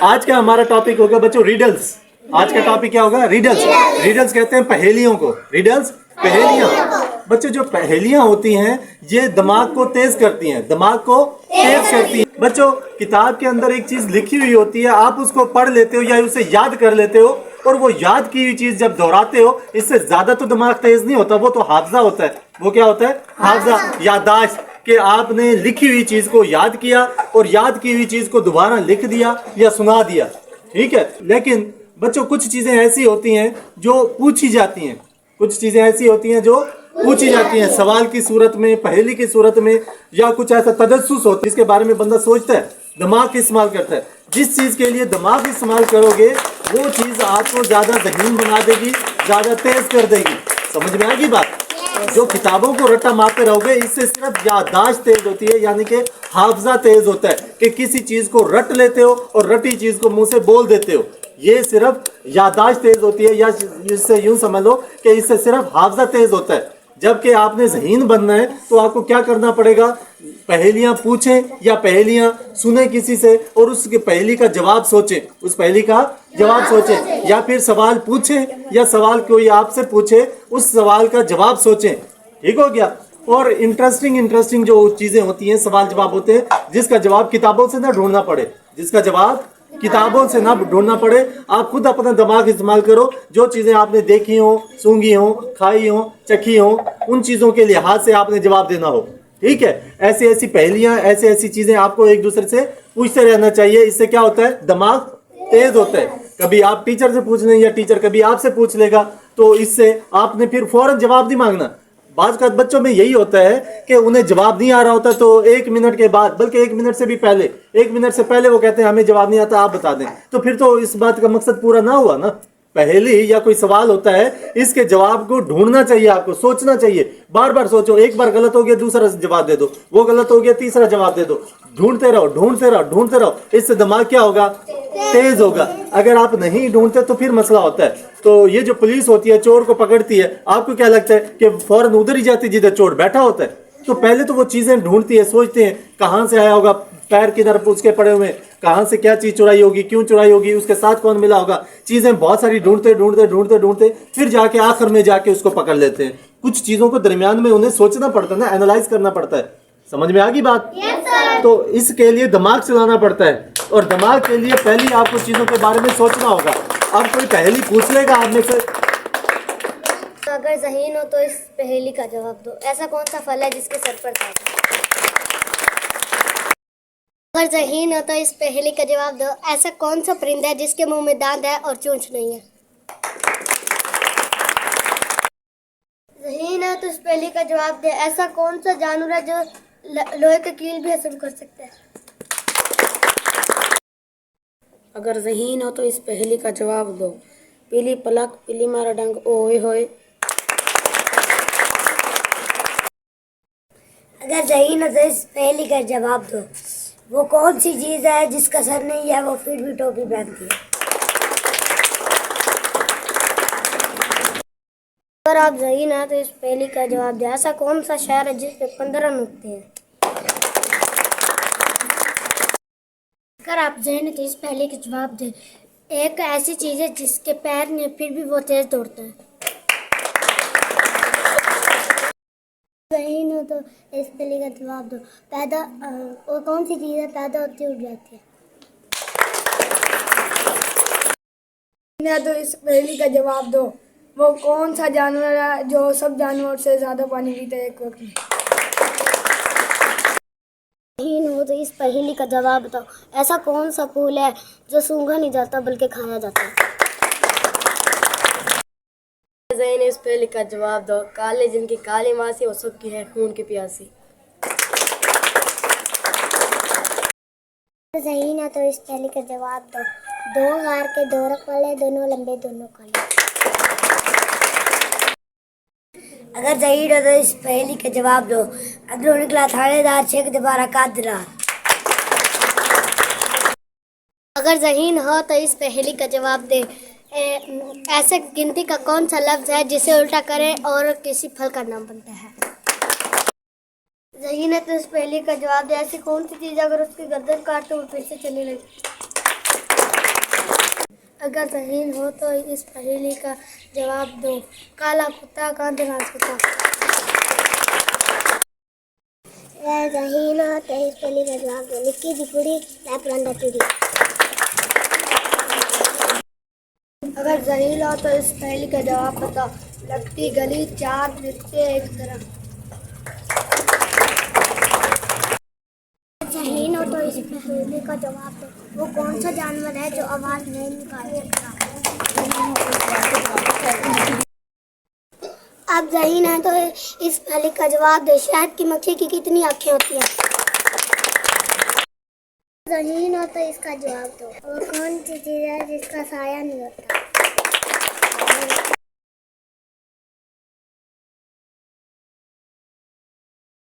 आज का हमारा टॉपिक होगा बच्चों रिडल्स। आज का टॉपिक क्या होगा? रिडल्स। रिडल्स कहते हैं पहेलियों को। रिडल्स पहेलियां। बच्चों जो पहेलियां होती हैं ये दिमाग को तेज करती हैं, दिमाग को तेज करती हैं। बच्चों किताब के अंदर एक चीज लिखी हुई होती है, आप उसको पढ़ लेते हो या उसे याद कर लेते हो, और वो याद की हुई चीज जब दोहराते हो इससे ज्यादा तो दिमाग तेज नहीं होता, वो तो हाफजा होता है। वो क्या होता है? हाफजा, याददाश्त। कि आपने लिखी हुई चीज को याद किया और याद की हुई चीज को दोबारा लिख दिया या सुना दिया, ठीक है। लेकिन बच्चों कुछ चीजें ऐसी होती हैं जो पूछी जाती हैं, कुछ चीजें ऐसी होती हैं जो पूछी जाती हैं सवाल की सूरत में, पहेली की सूरत में, या कुछ ऐसा तजस्सुस होता है जिसके बारे में बंदा सोचता है, दिमाग इस्तेमाल करता है। जिस चीज के लिए दिमाग इस्तेमाल करोगे वो चीज आपको ज्यादा ज़हीन बना देगी, ज्यादा तेज कर देगी। समझ में आ गई बात? जो किताबों को रट्टा मारते रहोगे इससे सिर्फ याददाश्त तेज होती है, यानी कि हाफजा तेज होता है कि किसी चीज को रट लेते हो और रटी चीज को मुंह से बोल देते हो। ये सिर्फ याददाश्त तेज होती है, या इससे यूं समझ लो कि इससे सिर्फ हाफजा तेज होता है। जबकि आपने ज़हीन बनना है तो आपको क्या करना पड़ेगा? पहेलियां पूछें या पहेलियां सुने किसी से और उसके पहेली का जवाब सोचें, उस पहेली का जवाब सोचें, या फिर सवाल पूछें या सवाल कोई आपसे पूछे उस सवाल का जवाब सोचें। ठीक हो गया? और इंटरेस्टिंग जो चीजें होती हैं, सवाल जवाब होते हैं जिसका जवाब किताबों से ना ढूंढना पड़े, जिसका जवाब किताबों से ना ढूंढना पड़े। आप खुद अपना दिमाग इस्तेमाल करो। जो चीजें आपने देखी हो, सूंघी हो, खाई हो, चखी हो, उन चीजों के लिहाज से आपने जवाब देना हो। ठीक है? ऐसी ऐसी पहेलियां, ऐसी ऐसी चीजें आपको एक दूसरे से पूछते रहना चाहिए। इससे क्या होता है? दिमाग तेज होता है। कभी आप टीचर से पूछ लें या टीचर कभी आपसे पूछ लेगा, तो इससे आपने फिर फौरन जवाब नहीं मांगना। बात का बच्चों में यही होता है कि उन्हें जवाब नहीं आ रहा होता, तो 1 मिनट के बाद, बल्कि 1 मिनट से भी पहले, 1 मिनट से पहले वो कहते हैं हमें जवाब नहीं आता, आप बता दें। तो फिर तो इस बात का मकसद पूरा ना हुआ ना। पहेली या कोई सवाल होता है, इसके जवाब को ढूंढना चाहिए, आपको सोचना चाहिए, बार बार सोचो। एक बार गलत हो गया दूसरा जवाब दे दो, वो गलत हो गया तीसरा जवाब दे दो। ढूंढते रहो, ढूंढते रहो, ढूंढते रहो। इससे दिमाग क्या होगा? तेज होगा। अगर आप नहीं ढूंढते तो फिर मसला होता है। तो ये जो पुलिस होती है चोर को पकड़ती है, आपको क्या लगता है कि फौरन उधर ही जाती जिधर चोर बैठा होता है? तो पहले तो वो चीजें ढूंढती है, सोचते हैं कहां से आया होगा, पैर किधर उसके पड़े हुए, कहां से क्या चीज चुराई होगी, क्यों चुराई होगी, उसके साथ कौन मिला होगा। चीजें बहुत सारी ढूंढते ढूंढते ढूंढते ढूंढते फिर जाके आखिर में जाके उसको पकड़ लेते हैं। कुछ चीजों को दरमियान में उन्हें सोचना पड़ता है ना, एनालाइज करना पड़ता है। समझ में आ गई बात? तो इसके लिए दिमाग चलाना पड़ता है, और दिमाग के लिए पहले आपको चीजों के बारे में सोचना होगा। अब कोई पहेली पूछ लेगा आप में से, अगर ज़हीन हो तो इस पहेली का जवाब दो। ऐसा कौन सा फल है जिसके सर पर ताज है? अगर ज़हीन हो तो इस पहेली का जवाब दो। ऐसा कौन सा परिंदा है जिसके मुंह में दांत है और चोंच नहीं है? ज़हीन है तो इस पहेली का जवाब दे। ऐसा कौन सा जानवर है जो लोहे के कील भी हजम कर सकता है? अगर ज़हीन हो तो इस पहेली का जवाब दो। पीली पलक, पीली मारा डंक, ओए होए। अगर ज़हीन हो तो इस पहेली का जवाब दो। वो कौन सी चीज़ है जिसका सर नहीं है वो फिर भी टोपी पहनती है? अगर आप ज़हीन हैं तो इस पहेली का जवाब दे। ऐसा कौन सा शहर है जिस पे 15 नुक्ते हैं? अगर आप ज़हीन हैं तो इस पहेली का जवाब दे। एक ऐसी चीज़ है जिसके पैर नहीं फिर भी वो तेज दौड़ता है। ज़हीन हो तो इस पहेली का जवाब दो। वो कौन सी चीज़ है पैदा होती उड़ जाती है? तो इस पहेली का जवाब दो। वो कौन सा जानवर है जो सब जानवर से ज्यादा पानी पीता है एक वक्त में? ज़हीन हो तो इस पहेली का जवाब बताओ। ऐसा कौन सा फूल है जो सूंघा नहीं जाता बल्कि खाया जाता है? ज़हीन इस पहेली का जवाब दो। काले जिनकी काली मासी वो सबकी है खून की प्यासी। ज़हीन है तो इस पहेली का जवाब दो। दो गार के दो रख वाले, दोनों लंबे दोनों काले। अगर ज़हीन हो तो इस पहेली का जवाब दो। अगर निकला थानेदार छेक दोबारा कादरा। अगर ज़हीन हो तो इस पहेली का जवाब दे। ऐसे गिनती का कौन सा लफ्ज़ है जिसे उल्टा करे और किसी फल का नाम बनता है? ज़हीन है तो इस पहेली का जवाब दे। ऐसी कौन सी चीज़ अगर उसकी गर्दन काट तो वो फिर से चलने लगे? अगर ज़हीन हो तो इस पहेली का जवाब दो। काला कुत्ता कांधे नाच कुत्ता। अगर ज़हीन हो तो इस पहेली का जवाब दो। निक्की दी कुड़ी लैपरंडा टूरी। अगर ज़हीन हो तो इस पहेली का जवाब बताओ। लगती गली चार रिश्ते एक तरफ। ज़हीन हो तो इस पहेली का जवाब दो। वो कौन सा जानवर है जो आवाज़ नहीं निकाल सकता? आप ज़हीन हैं तो इस पहेली का जवाब दे। शहद की मक्खी की कितनी आँखें होती हैं? ज़हीन हो तो इसका जवाब दो। वो कौन सी चीज़ है जिसका साया नहीं होता?